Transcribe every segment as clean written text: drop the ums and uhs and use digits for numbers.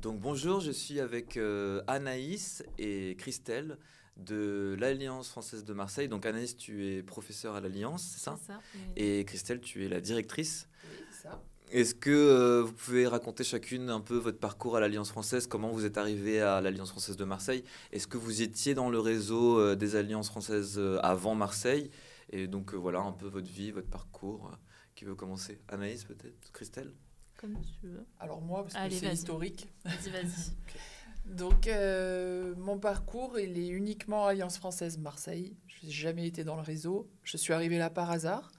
Donc bonjour, je suis avec Anaïs et Christelle de l'Alliance française de Marseille. Donc Anaïs, tu es professeure à l'Alliance, c'est ça? C'est ça. Et Christelle, tu es la directrice. Oui, c'est ça. Est-ce que vous pouvez raconter chacune un peu votre parcours à l'Alliance française, comment vous êtes arrivée à l'Alliance française de Marseille? Est-ce que vous étiez dans le réseau des Alliances françaises avant Marseille? Et donc voilà un peu votre vie, votre parcours. Qui veut commencer? Anaïs peut-être? Christelle? Comme tu veux. Alors moi, parce que Allez, c'est vas-y. historique. Vas-y. Donc mon parcours, il est uniquement Alliance française Marseille. Je n'ai jamais été dans le réseau. Je suis arrivée là par hasard.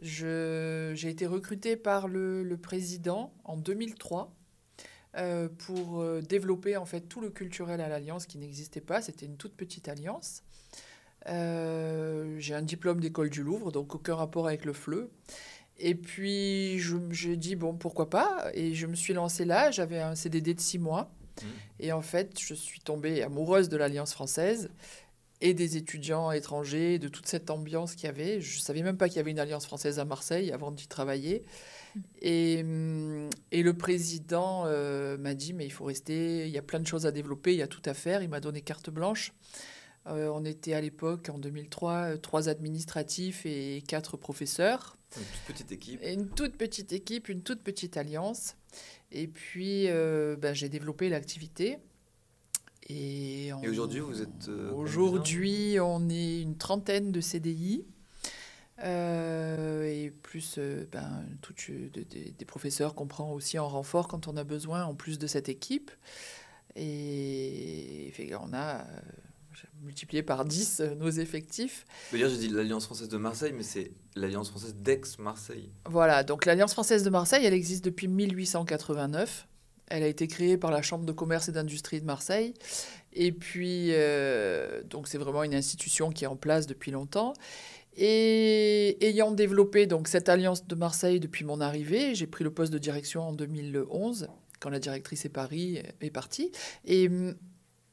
J'ai été recrutée par le président en 2003 pour développer en fait tout le culturel à l'Alliance qui n'existait pas. C'était une toute petite alliance. J'ai un diplôme d'école du Louvre, donc aucun rapport avec le FLE. Et puis, j'ai dit, bon, pourquoi pas? Et je me suis lancée là. J'avais un CDD de 6 mois. Et en fait, je suis tombée amoureuse de l'Alliance française et des étudiants étrangers, de toute cette ambiance qu'il y avait. Je ne savais même pas qu'il y avait une Alliance française à Marseille avant d'y travailler. Et le président m'a dit, mais il faut rester, il y a plein de choses à développer, il y a tout à faire. Il m'a donné carte blanche. On était à l'époque, en 2003, 3 administratifs et 4 professeurs. Une toute petite équipe. Et une toute petite équipe, une toute petite alliance. Et puis, j'ai développé l'activité. Et aujourd'hui, vous êtes Aujourd'hui, on est une trentaine de CDI. Et plus des professeurs qu'on prend aussi en renfort quand on a besoin, en plus de cette équipe. Et on a multiplié par 10 nos effectifs. D'ailleurs, j'ai dit l'Alliance française de Marseille, mais c'est l'Alliance française d'Aix-Marseille. Voilà, donc l'Alliance française de Marseille, elle existe depuis 1889. Elle a été créée par la Chambre de commerce et d'industrie de Marseille. Et puis, donc c'est vraiment une institution qui est en place depuis longtemps. Et ayant développé donc, cette Alliance de Marseille depuis mon arrivée, j'ai pris le poste de direction en 2011, quand la directrice est partie. Et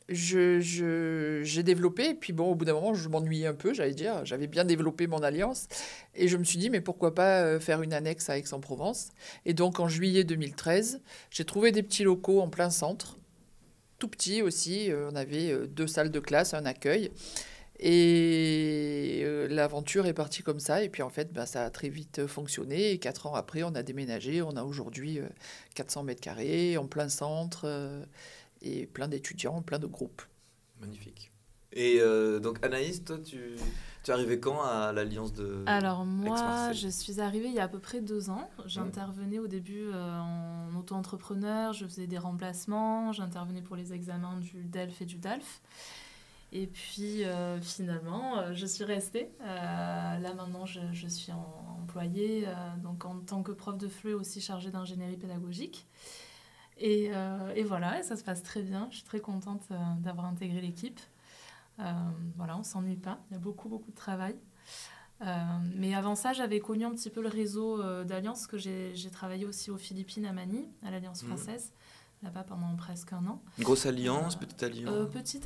j'ai développé, et puis bon, au bout d'un moment, je m'ennuyais un peu, j'allais dire. J'avais bien développé mon alliance, et je me suis dit, mais pourquoi pas faire une annexe à Aix-en-Provence? Et donc, en juillet 2013, j'ai trouvé des petits locaux en plein centre, tout petits aussi. On avait 2 salles de classe, un accueil. Et l'aventure est partie comme ça. Et puis, en fait, ça a très vite fonctionné. Et 4 ans après, on a déménagé. On a aujourd'hui 400 mètres carrés, en plein centre. Et plein d'étudiants, plein de groupes. Magnifique. Et donc Anaïs, toi, tu es arrivée quand à l'Alliance de Alors moi, Aix-Marseille? je suis arrivée il y a à peu près 2 ans. J'intervenais au début en auto-entrepreneur, je faisais des remplacements, j'intervenais pour les examens du DELF et du DALF. Et puis finalement, je suis restée. Là maintenant, je suis employée donc en tant que prof de FLE aussi chargée d'ingénierie pédagogique. Et voilà, et ça se passe très bien. Je suis très contente d'avoir intégré l'équipe. Voilà, on ne s'ennuie pas. Il y a beaucoup, beaucoup de travail. Mais avant ça, j'avais connu un petit peu le réseau d'Alliance, parce que j'ai travaillé aussi aux Philippines, à Manille, à l'Alliance française, là-bas pendant presque 1 an. Grosse alliance, petite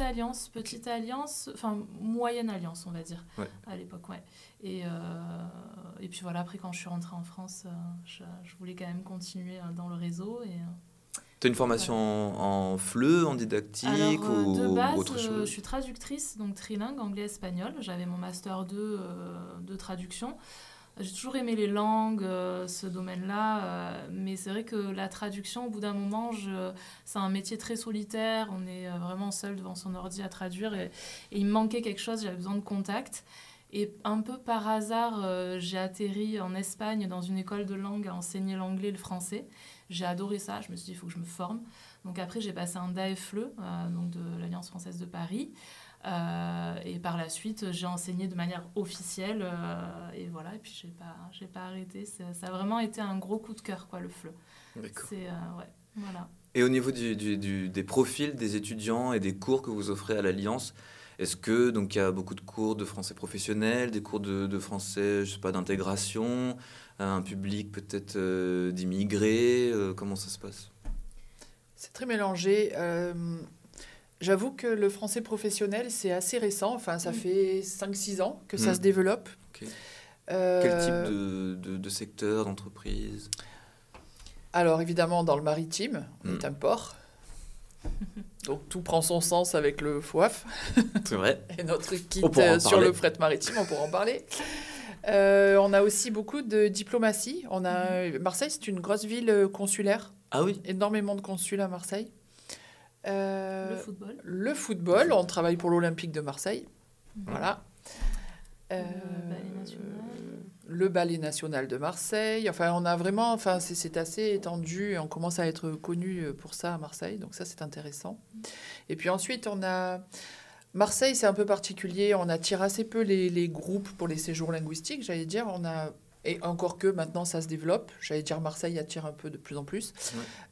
alliance? Petite alliance, enfin moyenne alliance, on va dire, ouais. À l'époque, ouais. Et puis voilà, après quand je suis rentrée en France, je voulais quand même continuer dans le réseau. Tu as une formation en FLE, en didactique? Alors, ou de base, autre chose? je suis traductrice, donc trilingue, anglais-espagnol. J'avais mon master 2 de traduction. J'ai toujours aimé les langues, ce domaine-là, mais c'est vrai que la traduction, au bout d'un moment, c'est un métier très solitaire. On est vraiment seul devant son ordi à traduire, et il me manquait quelque chose, j'avais besoin de contact. Et un peu par hasard, j'ai atterri en Espagne dans une école de langue à enseigner l'anglais et le français. J'ai adoré ça, je me suis dit, il faut que je me forme. Donc après, j'ai passé un DAFLE, donc de l'Alliance française de Paris. Et par la suite, j'ai enseigné de manière officielle. Et voilà, et puis j'ai pas arrêté. Ça a vraiment été un gros coup de cœur, quoi, le FLE. D'accord. Ouais, voilà. Et au niveau des profils des étudiants et des cours que vous offrez à l'Alliance, est-ce que donc il y a beaucoup de cours de français professionnel, des cours de français, je sais pas, d'intégration, un public peut-être d'immigrés, comment ça se passe? C'est très mélangé. J'avoue que le français professionnel, c'est assez récent. Enfin, ça fait 5-6 ans que ça se développe. Okay. Quel type de secteur, d'entreprise? Alors, évidemment, dans le maritime, on est un port. Donc tout prend son sens avec le FOAF. C'est vrai. Et notre kit On pourra en sur parler. le fret maritime, on pourra en parler. On a aussi beaucoup de diplomatie. Marseille, c'est une grosse ville consulaire. Ah oui. Énormément de consuls à Marseille. Le football. Le football, on travaille pour l'Olympique de Marseille. Voilà. Ballet national. Le ballet national de Marseille. Enfin, on a vraiment, enfin, c'est assez étendu et on commence à être connu pour ça à Marseille. Donc ça, c'est intéressant. Et puis ensuite, on a Marseille, c'est un peu particulier. On attire assez peu les groupes pour les séjours linguistiques, j'allais dire. Et encore que maintenant, ça se développe. J'allais dire Marseille attire un peu de plus en plus.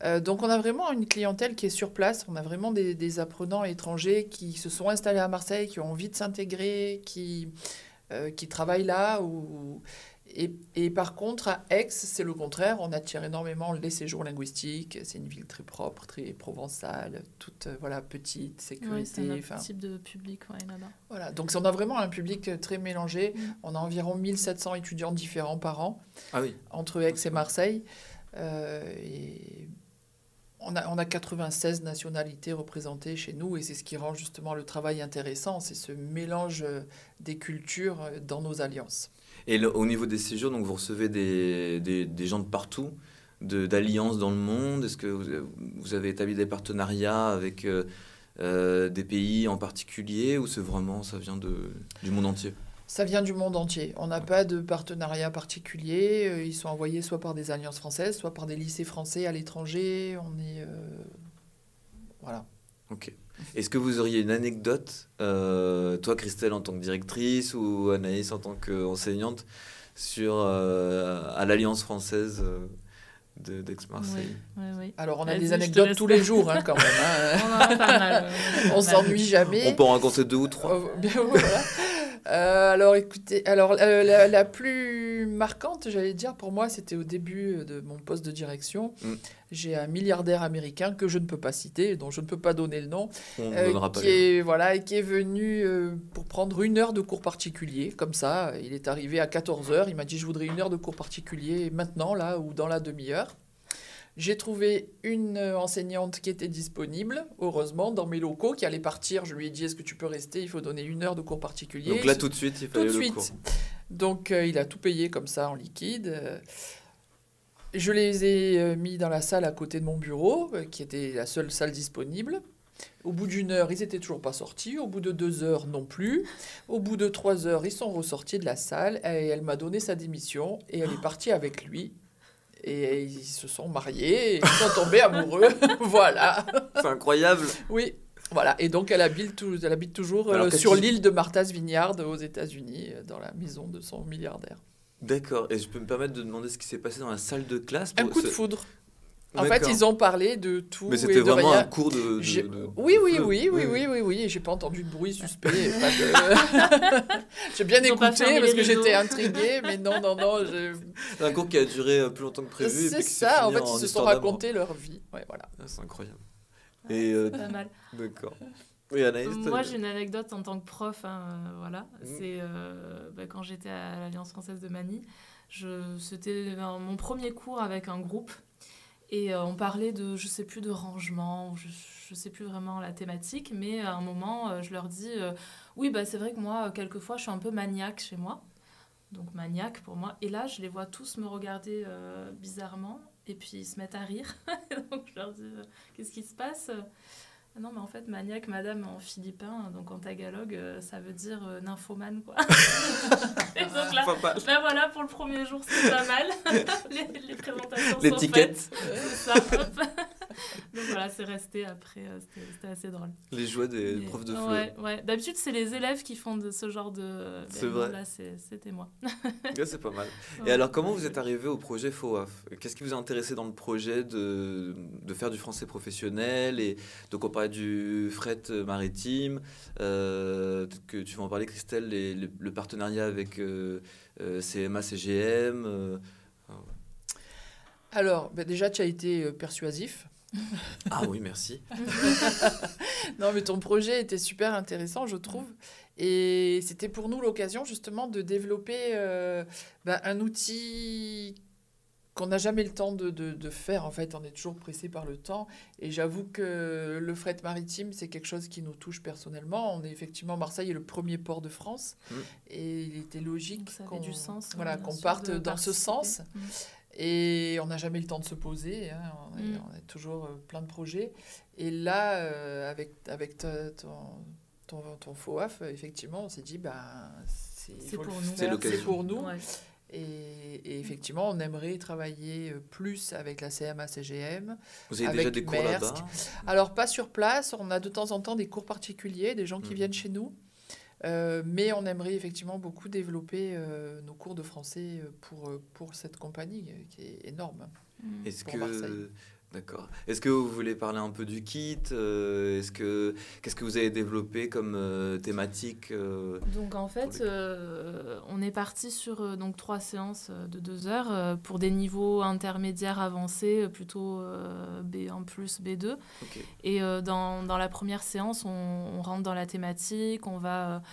Ouais. Donc on a vraiment une clientèle qui est sur place. On a vraiment des apprenants étrangers qui se sont installés à Marseille, qui ont envie de s'intégrer, qui travaillent là. Et par contre, à Aix, c'est le contraire. On attire énormément les séjours linguistiques. C'est une ville très propre, très provençale, toute petite, Oui, sécurité. c'est un autre type de public là-bas. Voilà. Donc on a vraiment un public très mélangé. On a environ 1700 étudiants différents par an entre Aix et Marseille. Et on a 96 nationalités représentées chez nous et c'est ce qui rend justement le travail intéressant. C'est ce mélange des cultures dans nos alliances. Et au niveau des séjours, donc vous recevez des gens de partout, d'alliances dans le monde. Est-ce que vous avez établi des partenariats avec des pays en particulier ou c'est vraiment, ça vient du monde entier? Ça vient du monde entier. On n'a pas de partenariat particulier. Ils sont envoyés soit par des alliances françaises, soit par des lycées français à l'étranger. Voilà. Ok. Est-ce que vous auriez une anecdote, toi Christelle en tant que directrice ou Anaïs en tant qu'enseignante, à l'Alliance française d'Aix-Marseille? Oui. Alors on a des anecdotes tous les jours quand même. On en a pas mal. On s'ennuie jamais. On peut en raconter 2 ou 3. Bien, voilà. Alors écoutez, la plus marquante, j'allais dire, pour moi, c'était au début de mon poste de direction. J'ai un milliardaire américain que je ne peux pas citer, dont je ne peux pas donner le nom, On ne donnera pas qui est venu pour prendre 1 heure de cours particulier, comme ça. Il est arrivé à 14h, il m'a dit « Je voudrais 1 heure de cours particulier maintenant, là, ou dans la demi-heure ». J'ai trouvé une enseignante qui était disponible, heureusement, dans mes locaux, qui allait partir. Je lui ai dit, est-ce que tu peux rester? Il faut donner 1 heure de cours particulier. Donc là, tout de suite, il fallait le cours. Donc, il a tout payé comme ça, en liquide. Je les ai mis dans la salle à côté de mon bureau, qui était la seule salle disponible. Au bout d'1 heure, ils n'étaient toujours pas sortis. Au bout de 2 heures, non plus. Au bout de 3 heures, ils sont ressortis de la salle. Et elle m'a donné sa démission. Et elle est partie avec lui. Et ils se sont mariés, et ils sont tombés amoureux, voilà. C'est incroyable. Oui, voilà. Et donc elle habite toujours sur l'île de Martha's Vineyard aux États-Unis, dans la maison de son milliardaire. D'accord. Et je peux me permettre de demander ce qui s'est passé dans la salle de classe Un coup de foudre. En fait, ils ont parlé de tout. Mais c'était vraiment un cours de Oui. J'ai pas entendu de bruit suspect. J'ai bien écouté parce que j'étais intriguée, mais non. C'est un cours qui a duré plus longtemps que prévu. C'est ça, en fait, ils se sont racontés leur vie. Ouais, voilà. C'est incroyable. C'est pas mal. D'accord. Oui, Anaïs, moi, j'ai une anecdote en tant que prof. Voilà. C'est quand j'étais à l'Alliance française de Manille. C'était mon premier cours avec un groupe. Et on parlait je sais plus, de rangement, je sais plus vraiment la thématique, mais à un moment, je leur dis oui, c'est vrai que moi, quelquefois, je suis un peu maniaque chez moi. Donc, maniaque pour moi. Et là, je les vois tous me regarder bizarrement, et puis ils se mettent à rire. Donc, je leur dis qu'est-ce qui se passe? Non, mais en fait, maniaque, madame, en philippin, donc en tagalog, ça veut dire nymphomane, quoi. Et donc là, voilà, pour le premier jour, c'est pas mal. les présentations sont faites. C'est ça, hop. Donc voilà, c'est resté après, c'était assez drôle. Les joies des profs de philo. Ouais. D'habitude, c'est les élèves qui font ce genre de... C'est vrai. Là, c'était moi. Ouais, c'est pas mal. Et alors, comment vous êtes arrivé au projet FOAF? Qu'est-ce qui vous a intéressé dans le projet de faire du français professionnel? Et donc, on parlait du fret maritime. Peut-être que tu vas en parler, Christelle, le partenariat avec CMA, CGM. Alors, déjà, tu as été persuasif. Ah oui, merci. Non, mais ton projet était super intéressant, je trouve. Et c'était pour nous l'occasion, justement, de développer un outil qu'on n'a jamais le temps de faire. En fait, on est toujours pressé par le temps. Et j'avoue que le fret maritime, c'est quelque chose qui nous touche personnellement. On est effectivement, Marseille est le premier port de France. Et il était logique qu'on parte dans ce sens. Et on n'a jamais le temps de se poser. Hein. On a toujours plein de projets. Et là, avec ton FOAF, effectivement, on s'est dit, c'est pour nous. Ouais. Et effectivement, on aimerait travailler plus avec la CMA-CGM. Vous avez déjà des cours là-bas? Alors, pas sur place. On a de temps en temps des cours particuliers, des gens qui viennent chez nous. Mais on aimerait effectivement beaucoup développer nos cours de français pour cette compagnie qui est énorme. Marseille. D'accord. Est-ce que vous voulez parler un peu du kit? Qu'est-ce que vous avez développé comme thématique? Donc en fait, on est parti sur 3 séances de 2 heures pour des niveaux intermédiaires avancés, plutôt B1+, B2. Okay. Et dans la première séance, on rentre dans la thématique, on va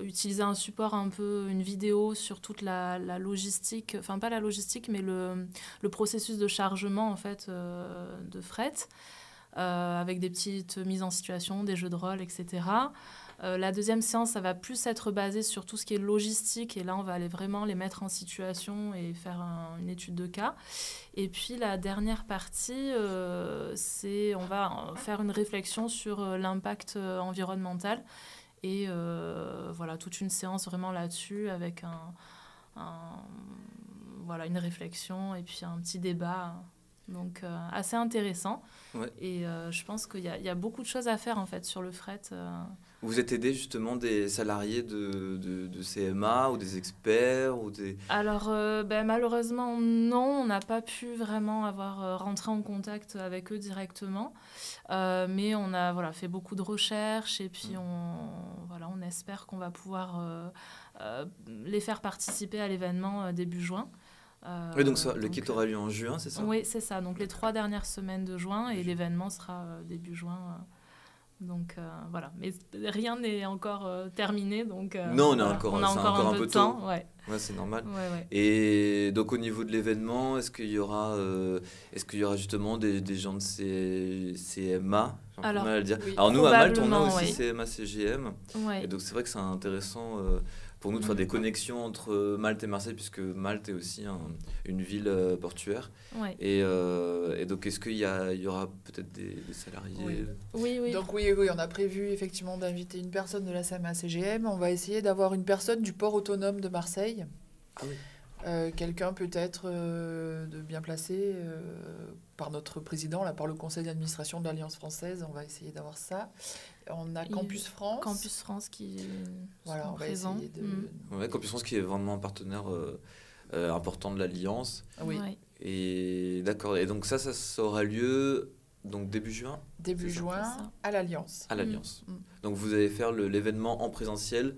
utiliser un support une vidéo sur toute la logistique, enfin pas la logistique, mais le processus de chargement en fait de fret, avec des petites mises en situation, des jeux de rôle, etc. La deuxième séance, ça va plus être basé sur tout ce qui est logistique, et là on va aller vraiment les mettre en situation et faire une étude de cas. Et puis la dernière partie, on va faire une réflexion sur l'impact environnemental, et voilà, toute une séance vraiment là-dessus avec une réflexion et puis un petit débat. Donc assez intéressant. Ouais. Et je pense qu'il y a beaucoup de choses à faire en fait sur le fret. Vous êtes aidé justement des salariés de CMA ou des experts ou des... Alors malheureusement non, on n'a pas pu vraiment rentrer en contact avec eux directement, mais on a fait beaucoup de recherches, et puis on espère qu'on va pouvoir les faire participer à l'événement début juin. Oui, donc le kit aura lieu en juin, c'est ça? Oui, c'est ça. Donc les 3 dernières semaines de juin, et l'événement sera début juin. Donc voilà, mais rien n'est encore terminé. Donc, non, on a encore un peu de temps. Ouais, c'est normal. Ouais. Et donc au niveau de l'événement, est-ce qu'il y aura justement des gens de CMA? Alors, mal à le dire. Alors nous, à Malte, on a aussi oui. CMA-CGM. Ouais. Et donc c'est vrai que c'est intéressant pour nous de faire des connexions entre Malte et Marseille, puisque Malte est aussi une ville portuaire. Ouais. Et donc, est-ce qu'il y aura peut-être des salariés? Oui. Donc oui, on a prévu effectivement d'inviter une personne de la CMA-CGM. On va essayer d'avoir une personne du port autonome de Marseille. Ah oui. Quelqu'un peut-être de bien placé par notre président, là, par le conseil d'administration de l'Alliance française. On va essayer d'avoir ça. On a Campus France. Campus France qui voilà, sont présents. Ouais, Campus France qui est vraiment un partenaire important de l'Alliance. Oui. Ouais. Et d'accord. Et donc ça aura lieu donc début juin. Début juin à l'Alliance. À l'Alliance. Donc vous allez faire l'événement en présentiel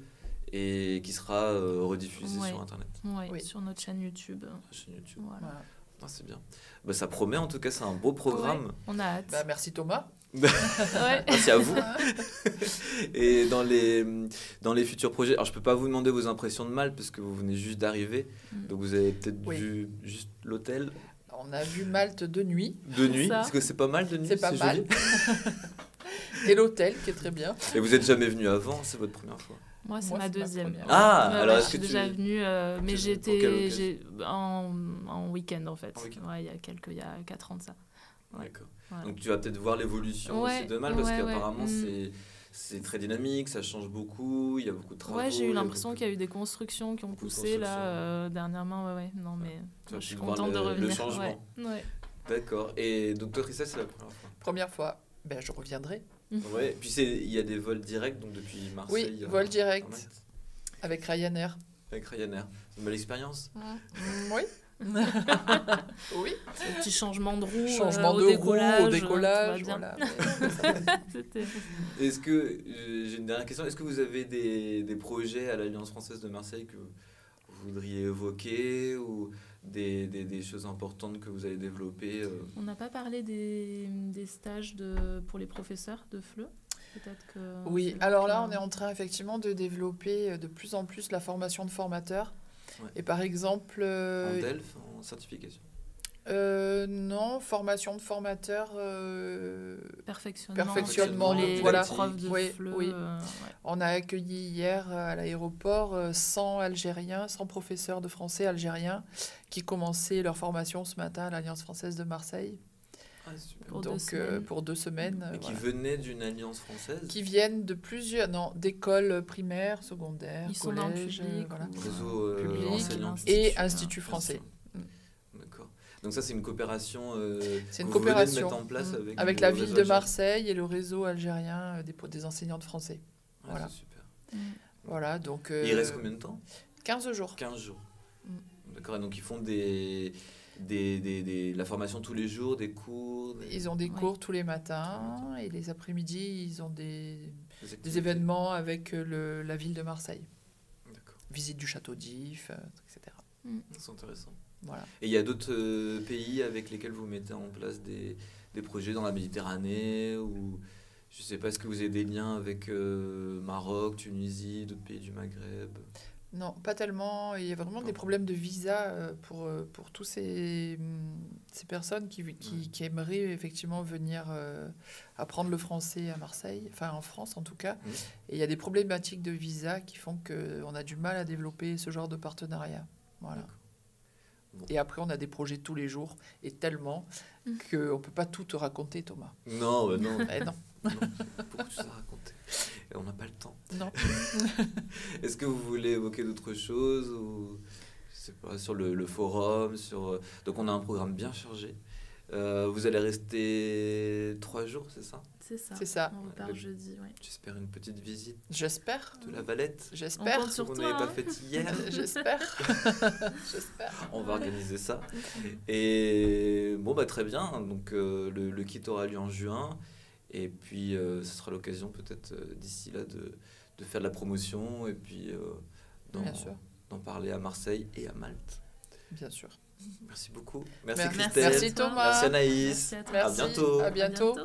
et qui sera rediffusé sur Internet. Oui, sur notre chaîne YouTube. Voilà. Ah, c'est bien. Ça promet, en tout cas, c'est un beau programme. Ouais, on a hâte. Merci Thomas. Merci à vous. Et dans les futurs projets, alors je peux pas vous demander vos impressions de Malte parce que vous venez juste d'arriver, donc vous avez peut-être vu juste l'hôtel. On a vu Malte de nuit. De nuit, est-ce que c'est pas mal de nuit? C'est pas mal. Et l'hôtel qui est très bien. Et vous êtes jamais venu avant? C'est votre première fois? Moi, c'est ma deuxième. Alors je suis déjà venue, mais j'étais en week-end en fait. Il y a 4 ans de ça. Ouais. D'accord. Ouais. Donc tu vas peut-être voir l'évolution aussi de Malte, parce qu'apparemment c'est très dynamique, ça change beaucoup, il y a beaucoup de travaux. Ouais, j'ai eu l'impression qu'il y a eu des constructions qui ont poussé là dernièrement. Non, mais je suis contente de revenir. Le changement. Ouais. D'accord. Et donc toi, Trissa, c'est la première fois? Première fois. Je reviendrai. Ouais. Puis il y a des vols directs donc depuis Marseille. Oui, vol direct avec Ryanair. Avec Ryanair. C'est une belle expérience. Oui. Oui. Un petit changement de roue. Changement de roue au décollage. Voilà. Est-ce que j'ai une dernière question? Est-ce que vous avez des projets à l'Alliance française de Marseille que vous voudriez évoquer, ou des choses importantes que vous avez développées? On n'a pas parlé des stages pour les professeurs de FLE. Peut-être que oui, alors là, on est en train effectivement de développer de plus en plus la formation de formateurs. Ouais. Et par exemple... En DELF, en certification? Non, formation de formateur, perfectionnement les voilà. profs de Oui, FLE. oui. Ouais. On a accueilli hier à l'aéroport 100 Algériens, 100 professeurs de français algériens qui commençaient leur formation ce matin à l'Alliance française de Marseille. Ah, super. Pour Donc 2 semaines. pour 2 semaines. Et qui Voilà. venaient d'une alliance française? Qui viennent de plusieurs, non, d'écoles primaires, secondaires, Ils sont dans le collèges, public voilà. ou, Réseau Public enseignant et institut français. D'accord. Donc ça, c'est une coopération C'est une que vous venez de coopération mettre en place avec le la réseau ville de algérien. Marseille et le réseau algérien des enseignants de français. Ah, Voilà. c'est super. Voilà, donc... Et il reste combien de temps? 15 jours. 15 jours. Mm. D'accord, et donc ils font la formation tous les jours, des cours, Ils ont des Oui. cours tous les matins et les après-midi, ils ont des activités. événements avec la ville de Marseille. D'accord, Visite du château d'If, etc. c'est intéressant. Voilà. Et il y a d'autres pays avec lesquels vous mettez en place des projets dans la Méditerranée ou je sais pas, est-ce que vous avez des liens avec Maroc, Tunisie, d'autres pays du Maghreb? Non, pas tellement. Il y a vraiment des problèmes de visa pour tous ces personnes qui aimeraient effectivement venir apprendre le français à Marseille, enfin en France en tout cas. Et il y a des problématiques de visa qui font qu'on a du mal à développer ce genre de partenariat. Voilà. D'accord. Bon. Et après, on a des projets tous les jours, et tellement qu'on ne peut pas tout te raconter, Thomas. Non, bah non. Eh non. Non, beaucoup de choses à raconter. Et on n'a pas le temps. Non. Est-ce que vous voulez évoquer d'autres choses ou je sais pas, sur le forum donc on a un programme bien chargé. Vous allez rester 3 jours, c'est ça? C'est ça. On repart jeudi, ouais. J'espère une petite visite J'espère. de la Valette. On J'espère. compte sur Vous toi, n'avez pas hein. fait hier. J'espère. J'espère. On va organiser ça. Et bon, bah très bien. Donc le kit aura lieu en juin. Et puis ce sera l'occasion peut-être d'ici là de faire de la promotion et puis Bien sûr. d'en parler à Marseille et à Malte. Bien sûr. Merci beaucoup. Merci Merci. Christelle. Merci Thomas. Merci Anaïs. Merci à toi. Merci. bientôt. À bientôt.